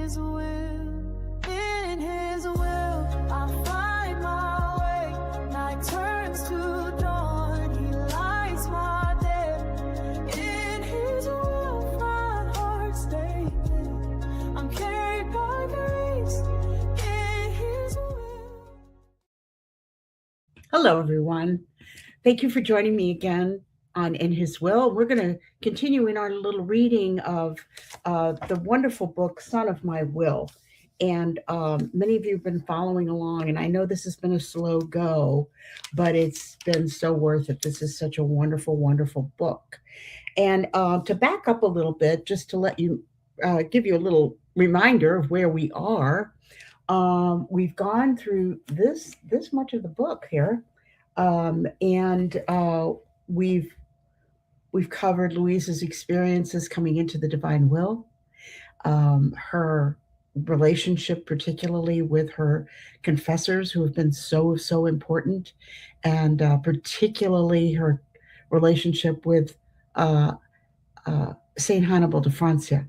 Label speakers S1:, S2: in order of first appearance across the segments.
S1: His will, I find my way. Night turns to dawn, He lights my day. In His will, my heart stays. I'm carried by grace. In His will.
S2: Hello, everyone. Thank you for joining me again on In His Will. We're going to continue in our little reading of the wonderful book, Son of My Will. And many of you have been following along, and I know this has been a slow go, but it's been so worth it. This is such a wonderful, wonderful book. And to back up a little bit, just to let you give you a little reminder of where we are, we've gone through this much of the book here, and we've covered Louisa's experiences coming into the divine will, her relationship, particularly with her confessors, who have been so important, and particularly her relationship with uh, Saint Hannibal de Francia.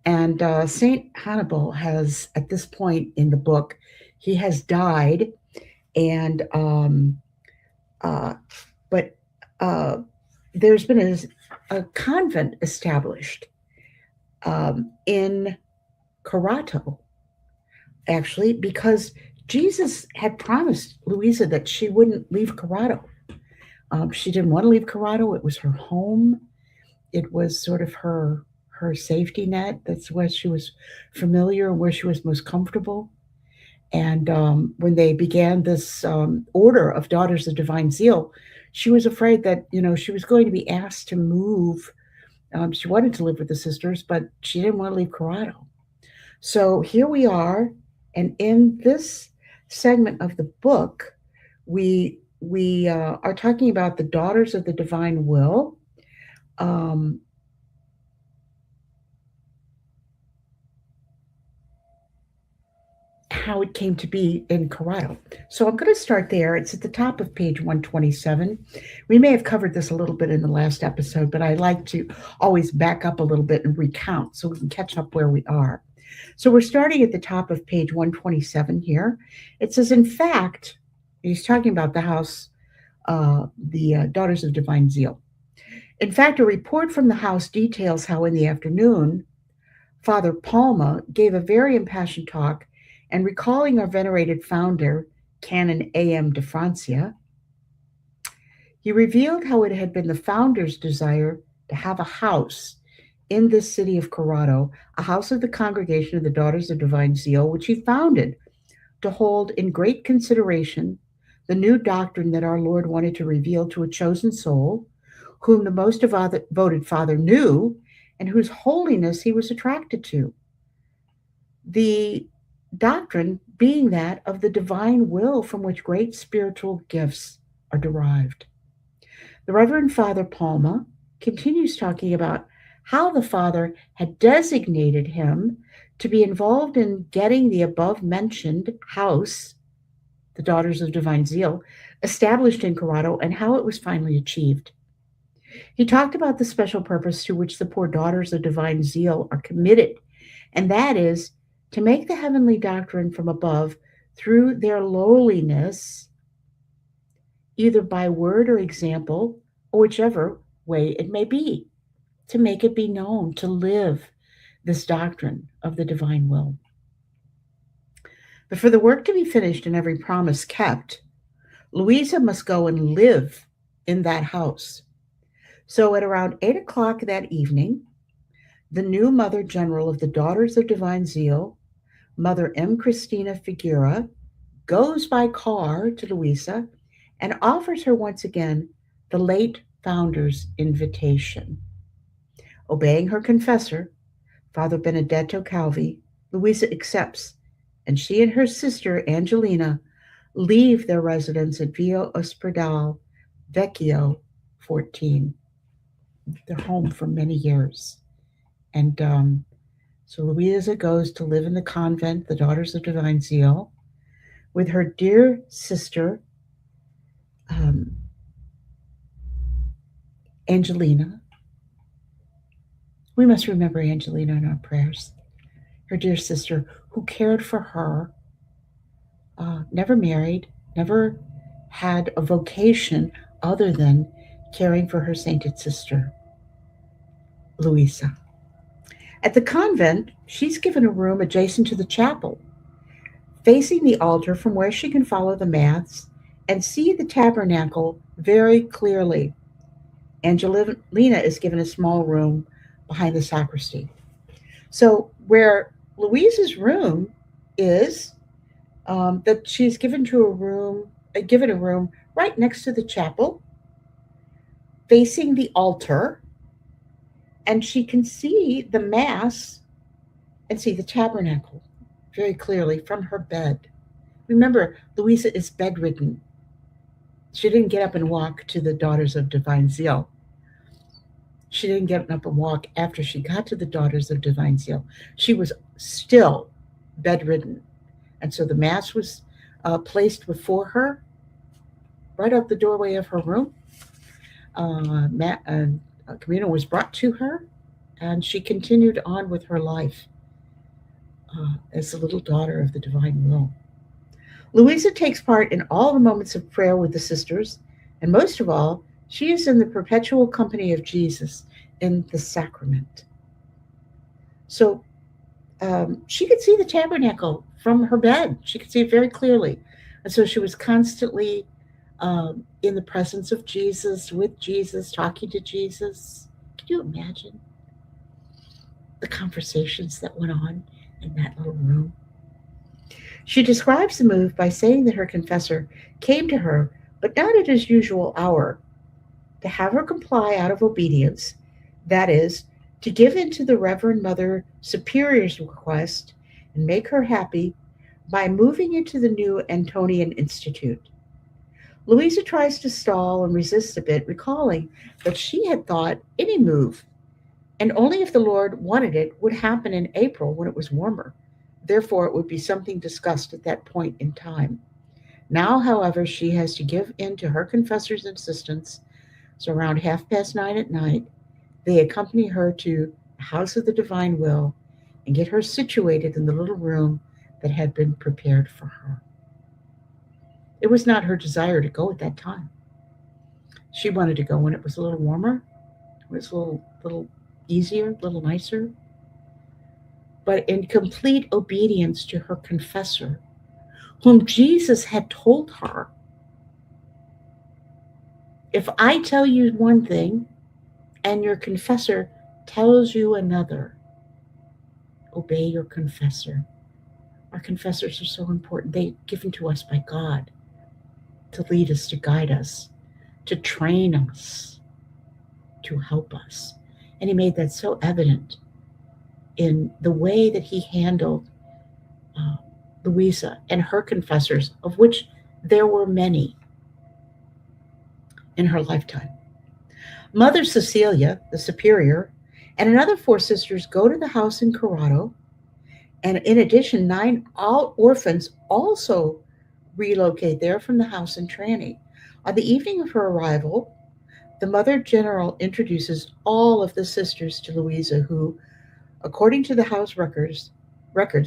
S2: And Saint Hannibal has, at this point in the book, he has died, and but there's been a convent established in Corato, actually, because Jesus had promised Louisa that she wouldn't leave Corato. She didn't want to leave Corato. It was her home. It was sort of her safety net. That's where she was familiar, where she was most comfortable. And when they began this order of Daughters of Divine Zeal, she was afraid that she was going to be asked to move. She wanted to live with the sisters, but she didn't want to leave Corrado. So here we are, and in this segment of the book, we are talking about the Daughters of the Divine Will. How it came to be in Corrado. So I'm going to start there. It's at the top of page 127. We may have covered this a little bit in the last episode, but I like to always back up a little bit and recount so we can catch up where we are. So we're starting at the top of page 127 here. It says, in fact, he's talking about the house, the Daughters of Divine Zeal. In fact, a report from the house details how in the afternoon, Father Palma gave a very impassioned talk, and recalling our venerated founder, Canon A.M. de Francia, he revealed how it had been the founder's desire to have a house in this city of Corrado, a house of the Congregation of the Daughters of Divine Zeal, which he founded to hold in great consideration the new doctrine that our Lord wanted to reveal to a chosen soul, whom the most devoted Father knew, and whose holiness he was attracted to. The doctrine being that of the divine will from which great spiritual gifts are derived. The Reverend Father Palma continues talking about how the Father had designated him to be involved in getting the above-mentioned house, the Daughters of Divine Zeal, established in Corrado, and how it was finally achieved. He talked about the special purpose to which the poor Daughters of Divine Zeal are committed, and that is to make the heavenly doctrine from above through their lowliness, either by word or example, or whichever way it may be, to make it be known, to live this doctrine of the divine will. But for the work to be finished and every promise kept, Louisa must go and live in that house. So at around 8 o'clock that evening, the new Mother General of the Daughters of Divine Zeal, Mother M. Cristina Figuera, goes by car to Louisa and offers her once again the late founder's invitation. Obeying her confessor, Father Benedetto Calvi, Louisa accepts, and she and her sister Angelina leave their residence at Via Ospedale Vecchio 14. They're home for many years. And so Louisa goes to live in the convent, the Daughters of Divine Zeal, with her dear sister, Angelina. We must remember Angelina in our prayers. her dear sister, who cared for her, never married, never had a vocation other than caring for her sainted sister, Louisa. At the convent, she's given a room adjacent to the chapel, facing the altar from where she can follow the Mass and see the tabernacle very clearly. Angelina is given a small room behind the sacristy. So, where Louise's room is, that she's given a room right next to the chapel, facing the altar, and she can see the Mass and see the tabernacle very clearly from her bed. Remember, Louisa is bedridden. She didn't get up and walk to the Daughters of Divine Zeal. She didn't get up and walk after she got to the Daughters of Divine Zeal. She was still bedridden. And so the Mass was placed before her right out the doorway of her room. Communion was brought to her, and she continued on with her life as the little daughter of the divine will. Louisa takes part in all the moments of prayer with the sisters, and most of all, she is in the perpetual company of Jesus in the sacrament. So she could see the tabernacle from her bed. She could see it very clearly. And so she was constantly in the presence of Jesus, with Jesus, talking to Jesus. Can you imagine the conversations that went on in that little room? She describes the move by saying that her confessor came to her, but not at his usual hour, to have her comply out of obedience, that is, to give in to the Reverend Mother Superior's request and make her happy by moving into the new Antonian Institute. Louisa tries to stall and resist a bit, recalling that she had thought any move, and only if the Lord wanted it, would happen in April when it was warmer. Therefore, it would be something discussed at that point in time. Now, however, she has to give in to her confessor's insistence. So around 9:30 at night, they accompany her to the house of the divine will and get her situated in the little room that had been prepared for her. It was not her desire to go at that time. She wanted to go when it was a little warmer, it was a little easier, a little nicer. But in complete obedience to her confessor, whom Jesus had told her, if I tell you one thing and your confessor tells you another, obey your confessor. Our confessors are so important. They're given to us by God to lead us, to guide us, to train us, to help us. And he made that so evident in the way that he handled Louisa and her confessors, of which there were many in her lifetime. Mother Cecilia, the superior, and another 4 sisters go to the house in Corrado, and in addition, 9 orphans also relocate there from the house in Trani. On the evening of her arrival, the Mother General introduces all of the sisters to Louisa, who, according to the house records,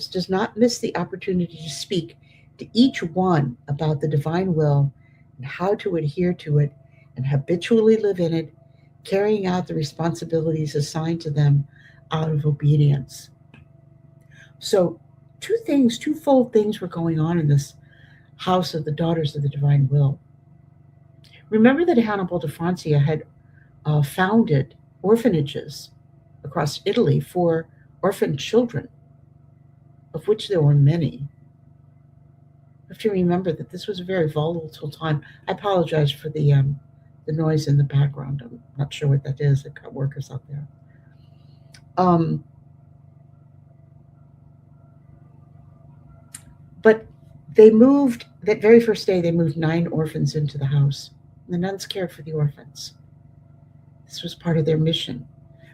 S2: does not miss the opportunity to speak to each one about the divine will and how to adhere to it and habitually live in it, carrying out the responsibilities assigned to them out of obedience. So, twofold things were going on in this house of the Daughters of the Divine Will. Remember that Hannibal de Francia had founded orphanages across Italy for orphan children, of which there were many. You have to remember that this was a very volatile time. I apologize for the noise in the background. I'm not sure what that is. I've got workers out there. But they moved, that very first day, they moved 9 orphans into the house. The nuns cared for the orphans. This was part of their mission.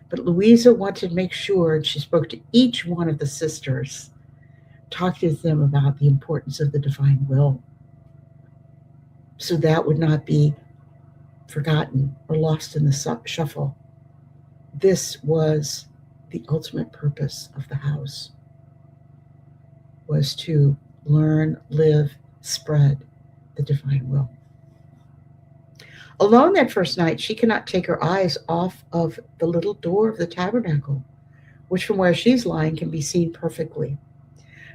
S2: But Louisa wanted to make sure, and she spoke to each one of the sisters, talked to them about the importance of the divine will, so that would not be forgotten or lost in the shuffle. This was the ultimate purpose of the house. was to learn, live, spread the divine will. Alone that first night, she cannot take her eyes off of the little door of the tabernacle, which from where she's lying can be seen perfectly.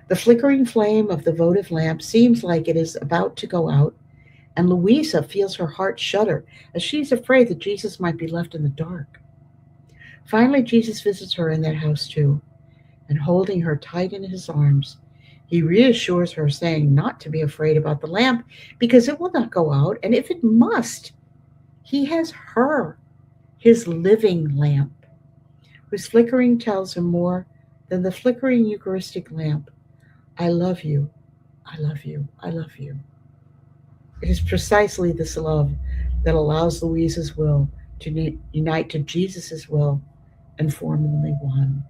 S2: The flickering flame of the votive lamp seems like it is about to go out, and Louisa feels her heart shudder as she is afraid that Jesus might be left in the dark. Finally, Jesus visits her in that house too, and holding her tight in his arms, he reassures her, saying not to be afraid about the lamp because it will not go out, and if it must, he has her, his living lamp, whose flickering tells him more than the flickering Eucharistic lamp. I love you, I love you, I love you. It is precisely this love that allows Louisa's will to unite to Jesus' will and form only one.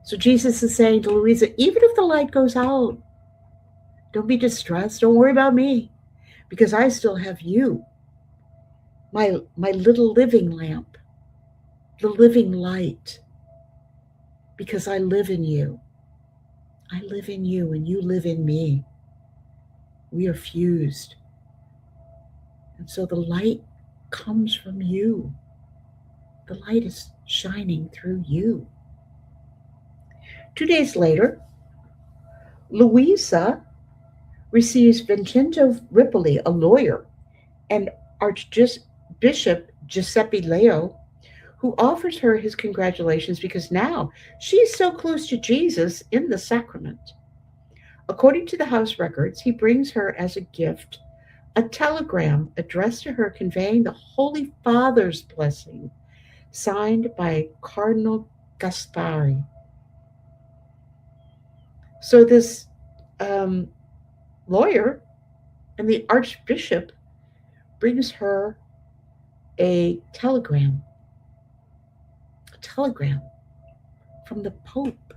S2: So Jesus is saying to Louisa, even if the light goes out, don't be distressed. Don't worry about me because I still have you, my little living lamp, the living light, because I live in you. I live in you and you live in me. We are fused. And so the light comes from you. The light is shining through you. 2 days later, Louisa receives Vincenzo Ripoli, a lawyer, and Archbishop Giuseppe Leo, who offers her his congratulations because now she is so close to Jesus in the sacrament. According to the house records, he brings her as a gift a telegram addressed to her conveying the Holy Father's blessing, signed by Cardinal Gaspari. So this um, lawyer and the archbishop brings her a telegram from the Pope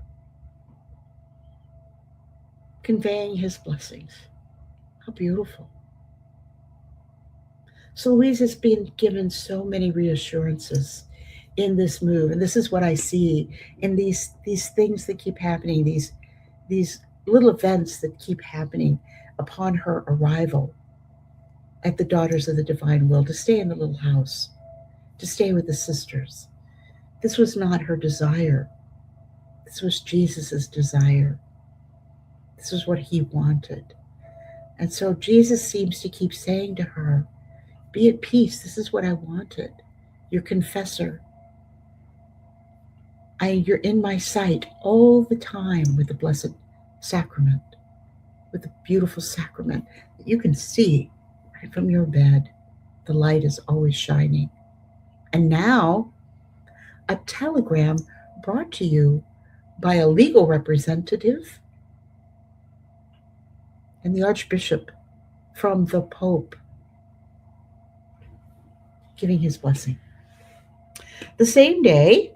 S2: conveying his blessings. How beautiful. So Louise has been given so many reassurances in this move, and this is what I see in these things that keep happening, these little events that keep happening upon her arrival at the Daughters of the Divine Will, to stay in the little house, to stay with the sisters. This was not her desire. This was Jesus's desire. This was what he wanted. And so Jesus seems to keep saying to her, be at peace. This is what I wanted. Your confessor. You're in my sight all the time with the Blessed Sacrament, with the beautiful sacrament that you can see right from your bed. The light is always shining. And now, a telegram brought to you by a legal representative and the Archbishop from the Pope, giving his blessing. The same day,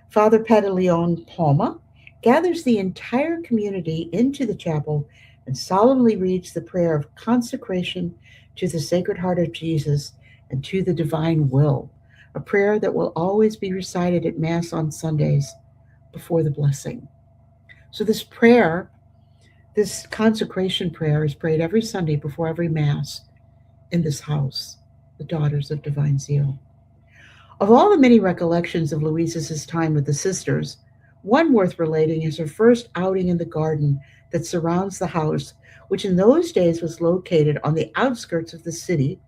S2: Father Pantaleone Palma gathers the entire community into the chapel and solemnly reads the prayer of consecration to the Sacred Heart of Jesus and to the divine will, a prayer that will always be recited at Mass on Sundays before the blessing. So this prayer, this consecration prayer, is prayed every Sunday before every Mass in this house, the Daughters of Divine Zeal. Of all the many recollections of Louisa's time with the sisters, one worth relating is her first outing in the garden that surrounds the house, which in those days was located on the outskirts of the city,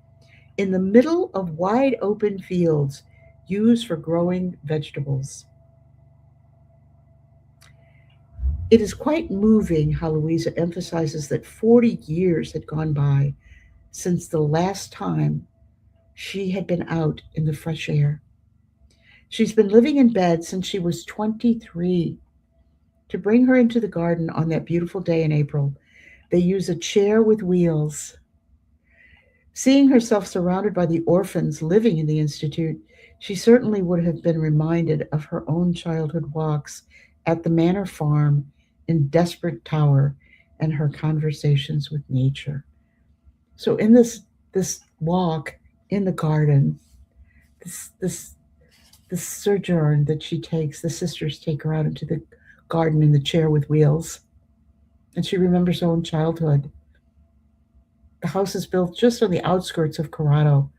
S2: in the middle of wide open fields used for growing vegetables. It is quite moving how Louisa emphasizes that 40 years had gone by since the last time she had been out in the fresh air. She's been living in bed since she was 23. To bring her into the garden on that beautiful day in April, they use a chair with wheels. Seeing herself surrounded by the orphans living in the Institute, she certainly would have been reminded of her own childhood walks at the Manor Farm in Desperate Tower and her conversations with nature. So in this walk in the garden, this sojourn that she takes, the sisters take her out into the garden in the chair with wheels. And she remembers her own childhood. The house is built just on the outskirts of Corrado,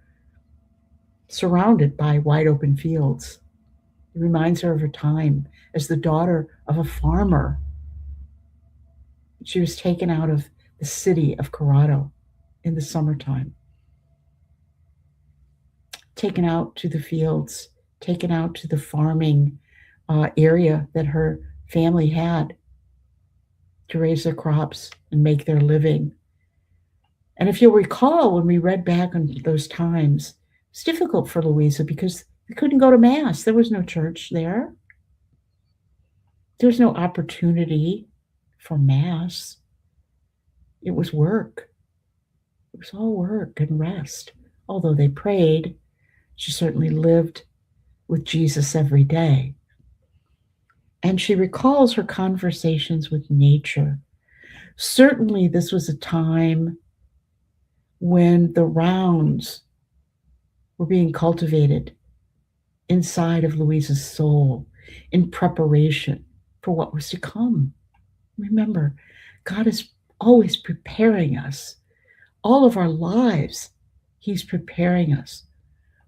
S2: surrounded by wide open fields. It reminds her of her time as the daughter of a farmer. She was taken out of the city of Corrado in the summertime, taken out to the fields, taken out to the farming area that her family had to raise their crops and make their living. And if you'll recall, when we read back on those times, it's difficult for Louisa because they couldn't go to Mass. There was no church there. There was no opportunity for Mass. It was work. It was all work and rest. Although they prayed, she certainly lived with Jesus every day. And she recalls her conversations with nature. Certainly, this was a time when the rounds were being cultivated inside of Louisa's soul in preparation for what was to come. Remember, God is always preparing us. All of our lives, He's preparing us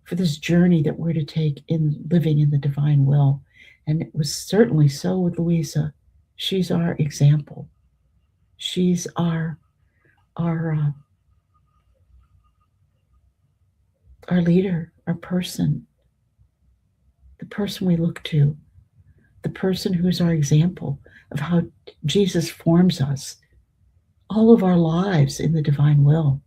S2: for this journey that we're to take in living in the divine will. And it was certainly so with Louisa. She's our example. She's our leader, our person, the person we look to, the person who's our example of how Jesus forms us all of our lives in the divine will,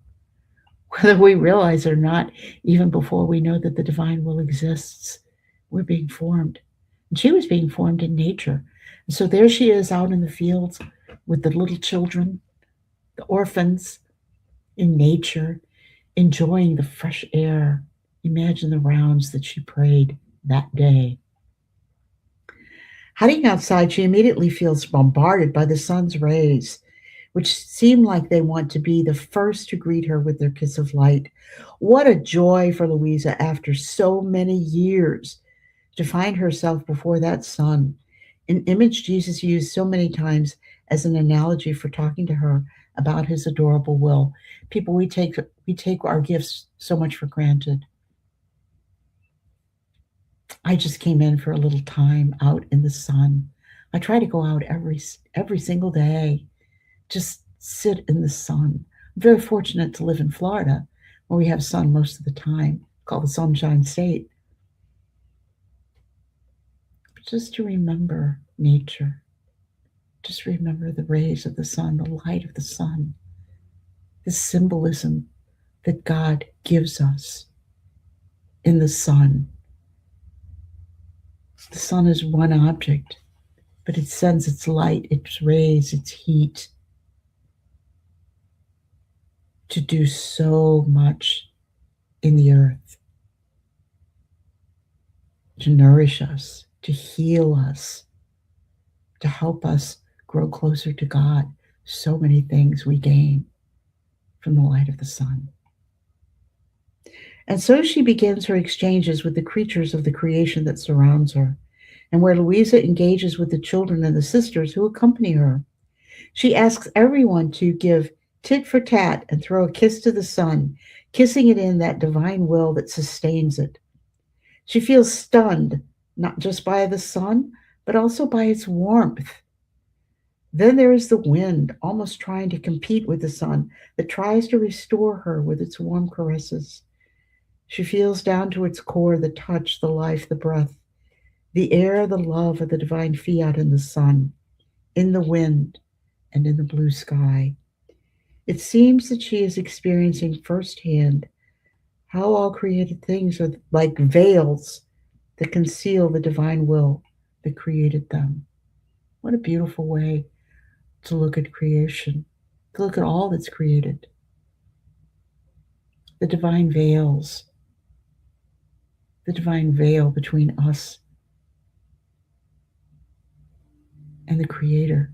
S2: whether we realize it or not. Even before we know that the divine will exists, we're being formed. And she was being formed in nature. And so there she is out in the fields with the little children, the orphans, in nature, enjoying the fresh air. Imagine the rounds that she prayed that day. Heading outside, she immediately feels bombarded by the sun's rays, which seem like they want to be the first to greet her with their kiss of light. What a joy for Louisa after so many years to find herself before that sun, an image Jesus used so many times as an analogy for talking to her about his adorable will. People, we take our gifts so much for granted. I just came in for a little time out in the sun. I try to go out every single day, just sit in the sun. I'm very fortunate to live in Florida, where we have sun most of the time, called the Sunshine State. But just to remember nature, just remember the rays of the sun, the light of the sun, the symbolism that God gives us in the sun. The sun is one object, but it sends its light, its rays, its heat to do so much in the earth, to nourish us, to heal us, to help us grow closer to God. So many things we gain from the light of the sun. And so she begins her exchanges with the creatures of the creation that surrounds her, and where Louisa engages with the children and the sisters who accompany her. She asks everyone to give tit for tat and throw a kiss to the sun, kissing it in that divine will that sustains it. She feels stunned, not just by the sun, but also by its warmth. Then there is the wind, almost trying to compete with the sun, that tries to restore her with its warm caresses. She feels down to its core the touch, the life, the breath, the air, the love of the divine fiat in the sun, in the wind, and in the blue sky. It seems that she is experiencing firsthand how all created things are like veils that conceal the divine will that created them. What a beautiful way to look at creation, to look at all that's created. The divine veils, the divine veil between us and the Creator,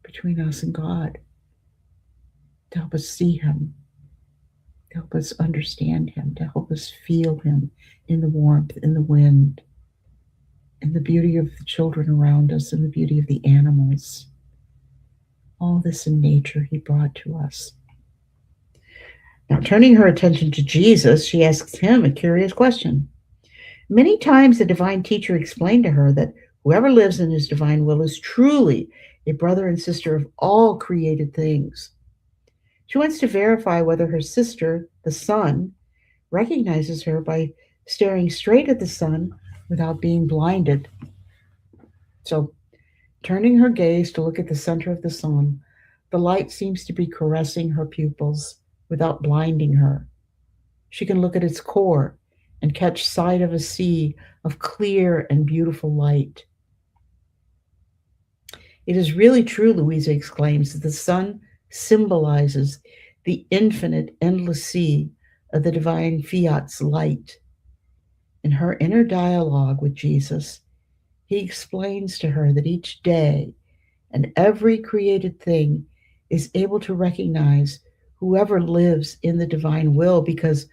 S2: between us and God, to help us see Him, to help us understand Him, to help us feel Him in the warmth, in the wind, and the beauty of the children around us and the beauty of the animals. All this in nature he brought to us. Now, turning her attention to Jesus, she asks him a curious question. Many times the divine teacher explained to her that whoever lives in his divine will is truly a brother and sister of all created things. She wants to verify whether her sister, the sun, recognizes her by staring straight at the sun without being blinded. So, turning her gaze to look at the center of the sun, the light seems to be caressing her pupils without blinding her. She can look at its core and catch sight of a sea of clear and beautiful light. It is really true, Louisa exclaims, that the sun symbolizes the infinite, endless sea of the divine fiat's light. In her inner dialogue with Jesus, he explains to her that each day and every created thing is able to recognize whoever lives in the divine will, because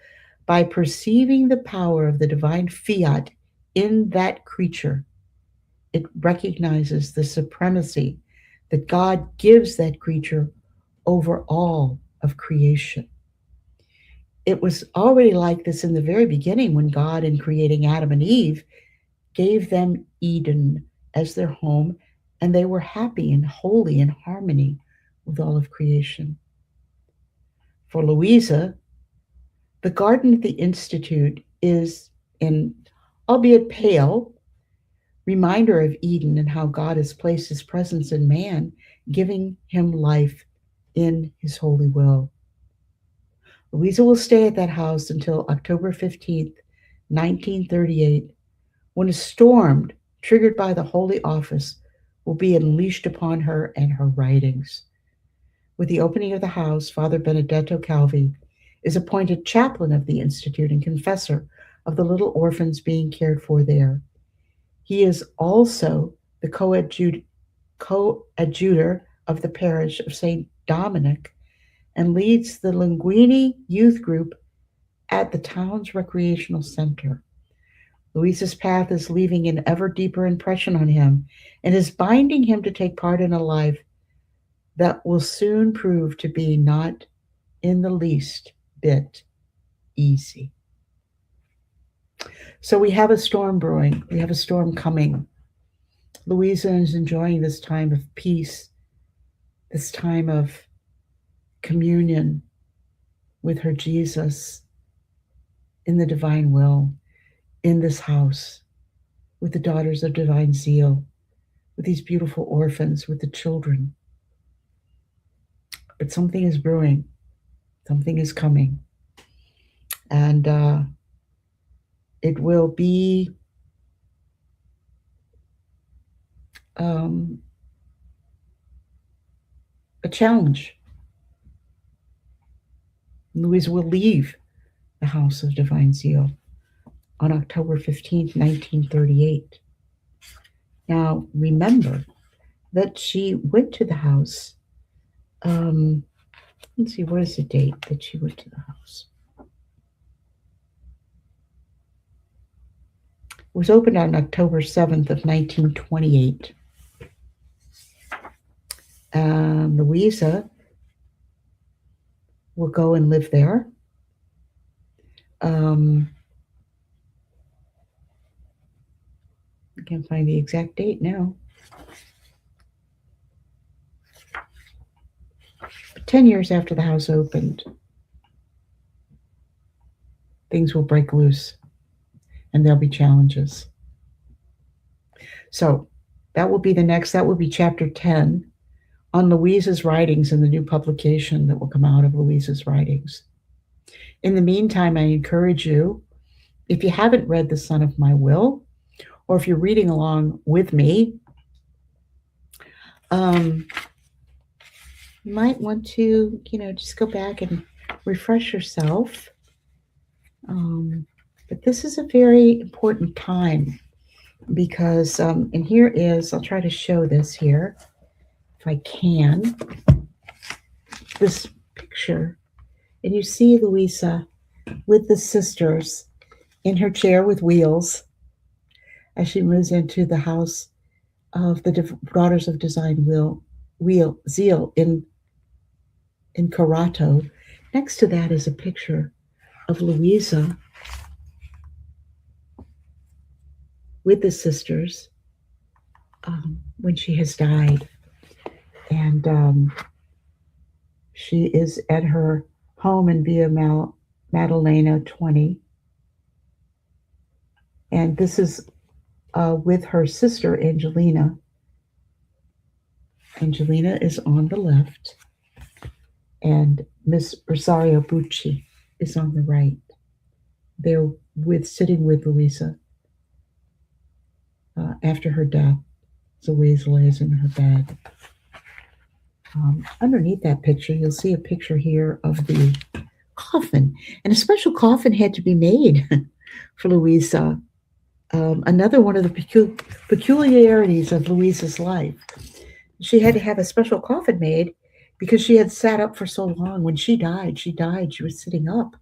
S2: by perceiving the power of the divine fiat in that creature, it recognizes the supremacy that God gives that creature over all of creation. It was already like this in the very beginning when God, in creating Adam and Eve, gave them Eden as their home, and they were happy and holy in harmony with all of creation. For Louisa, the garden at the Institute is an, albeit pale, reminder of Eden and how God has placed his presence in man, giving him life in his holy will. Louisa will stay at that house until October 15th, 1938, when a storm triggered by the Holy Office will be unleashed upon her and her writings. With the opening of the house, Father Benedetto Calvi is appointed chaplain of the Institute and confessor of the little orphans being cared for there. He is also the coadjutor of the parish of St. Dominic and leads the Linguini youth group at the town's recreational center. Louisa's path is leaving an ever deeper impression on him and is binding him to take part in a life that will soon prove to be not in the least bit easy. So we have a storm brewing. We have a storm coming. Louisa is enjoying this time of peace, this time of communion with her Jesus in the divine will, in this house, with the daughters of divine zeal, with these beautiful orphans, with the children. But something is brewing. Something is coming. And it will be a challenge. Louisa will leave the house of divine zeal on October 15th, 1938. Now, remember that she went to the house. Let's see, what is the date that she went to the house? It was opened on October 7th of 1928. Louisa will go and live there. I can't find the exact date now. But 10 years after the house opened, things will break loose and there'll be challenges. So that will be chapter 10 on Louisa's writings in the new publication that will come out of Louisa's writings. In the meantime, I encourage you, if you haven't read The Son of My Will, or if you're reading along with me, you might want to, just go back and refresh yourself. But this is a very important time because, and here is, I'll try to show this here, if I can, this picture. And you see Louisa with the sisters in her chair with wheels. as she moves into the house of the Daughters of Design Zeal in Carato. Next to that is a picture of Louisa with the sisters when she has died. And she is at her home in Via Maddalena 20. And this is with her sister, Angelina. Angelina is on the left, and Miss Rosario Bucci is on the right. They're sitting with Louisa after her death. Louisa lays in her bed. Underneath that picture, you'll see a picture here of the coffin, and a special coffin had to be made for Louisa. Another one of the peculiarities of Louisa's life. She had to have a special coffin made because she had sat up for so long. When she died, she was sitting up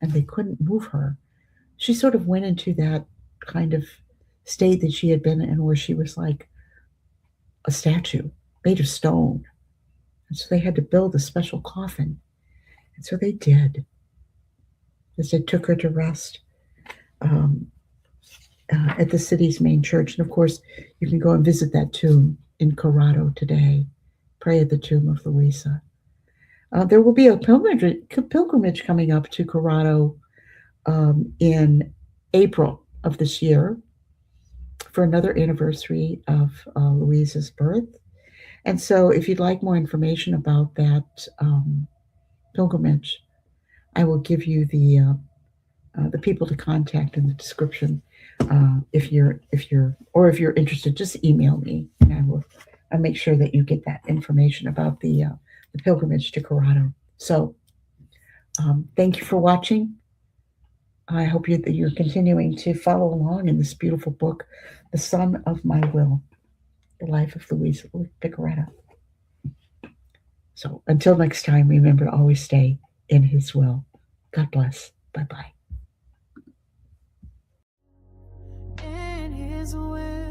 S2: and they couldn't move her. She sort of went into that kind of state that she had been in where she was like a statue made of stone. And so they had to build a special coffin. And so they did, as they took her to rest at the city's main church. And of course, you can go and visit that tomb in Corrado today. Pray at the tomb of Louisa. There will be a pilgrimage coming up to Corrado in April of this year for another anniversary of Louisa's birth. And so if you'd like more information about that pilgrimage, I will give you the people to contact in the description. If you're interested, just email me, and I'll make sure that you get that information about the pilgrimage to Corrado. So, thank you for watching. I hope you're continuing to follow along in this beautiful book, The Son of My Will, the life of Louisa Piccarreta. So, until next time, remember to always stay in His will. God bless. Bye-bye.
S1: In His will.